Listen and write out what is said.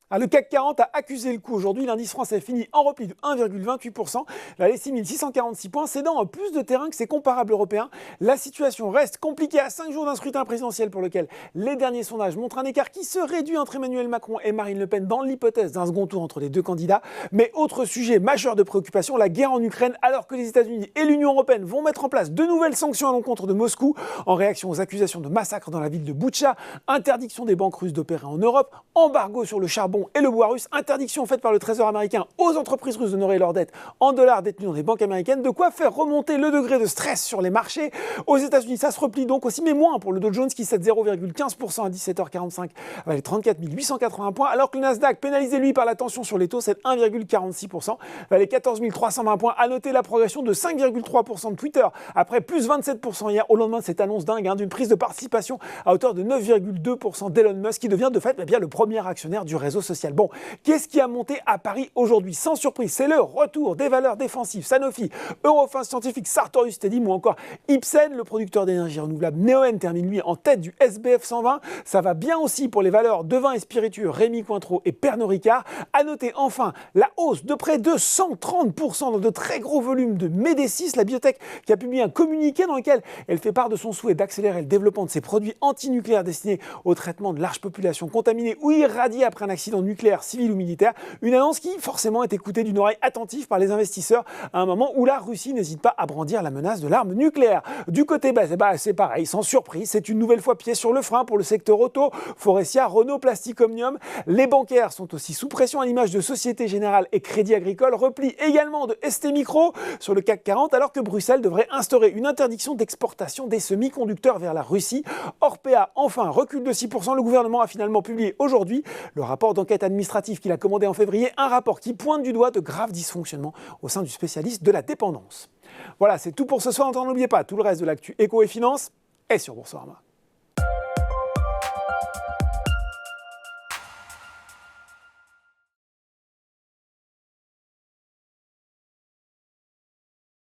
Ah, le CAC 40 a accusé le coup aujourd'hui. L'indice français finit en repli de 1,28%. Les 6646 points, cédant plus de terrain que ses comparables européens. La situation reste compliquée à 5 jours d'un scrutin présidentiel pour lequel les derniers sondages montrent un écart qui se réduit entre Emmanuel Macron et Marine Le Pen dans l'hypothèse d'un second tour entre les deux candidats. Mais autre sujet majeur de préoccupation, la guerre en Ukraine, alors que les États-Unis et l'Union européenne vont mettre en place de nouvelles sanctions à l'encontre de Moscou en réaction aux accusations de massacre dans la ville de Boutcha, interdiction des banques russes d'opérer en Europe, embargo sur le charbon et le bois russe, interdiction faite par le Trésor américain aux entreprises russes d'honorer leurs dettes en dollars détenus dans des banques américaines, de quoi faire remonter le degré de stress sur les marchés. Aux États-Unis, ça se replie donc aussi, mais moins pour le Dow Jones qui cède 0,15% à 17h45 avec les 34 880 points, alors que le Nasdaq, pénalisé lui par la tension sur les taux, cède 1,46%, avec les 14 320 points. À noter la progression de 5,3% de Twitter après plus 27% hier au lendemain de cette annonce dingue d'une prise de participation à hauteur de 9,2% d'Elon Musk qui devient de fait bien le premier actionnaire du réseau social. Bon, qu'est-ce qui a monté à Paris aujourd'hui? Sans surprise, c'est le retour des valeurs défensives. Sanofi, Eurofins Scientifique, Sartorius Stedim ou encore Ipsen, le producteur d'énergie renouvelable Neoen termine lui en tête du SBF 120. Ça va bien aussi pour les valeurs de vin et spiritueux Rémy Cointreau et Pernod Ricard. À noter enfin la hausse de près de 130% dans de très gros volumes de Médécis, la biotech qui a publié un communiqué dans lequel elle fait part de son souhait d'accélérer le développement de ses produits antinucléaires destinés au traitement de larges populations contaminées ou irradiées après un accident nucléaire, civil ou militaire. Une annonce qui forcément est écoutée d'une oreille attentive par les investisseurs à un moment où la Russie n'hésite pas à brandir la menace de l'arme nucléaire. Du côté c'est pareil, sans surprise, c'est une nouvelle fois pied sur le frein pour le secteur auto, Forestia, Renault, Plastic Omnium. Les bancaires sont aussi sous pression à l'image de Société Générale et Crédit Agricole, repli également de ST Micro sur le CAC 40 alors que Bruxelles devrait instaurer une interdiction d'exportation des semi-conducteurs vers la Russie. Orpea, enfin, recule de 6%. Le gouvernement a finalement publié aujourd'hui le rapport d'enquête administrative qu'il a commandé en février, un rapport qui pointe du doigt de graves dysfonctionnements au sein du spécialiste de la dépendance. Voilà, c'est tout pour ce soir. N'oubliez pas, tout le reste de l'actu éco et finance est sur Boursorama.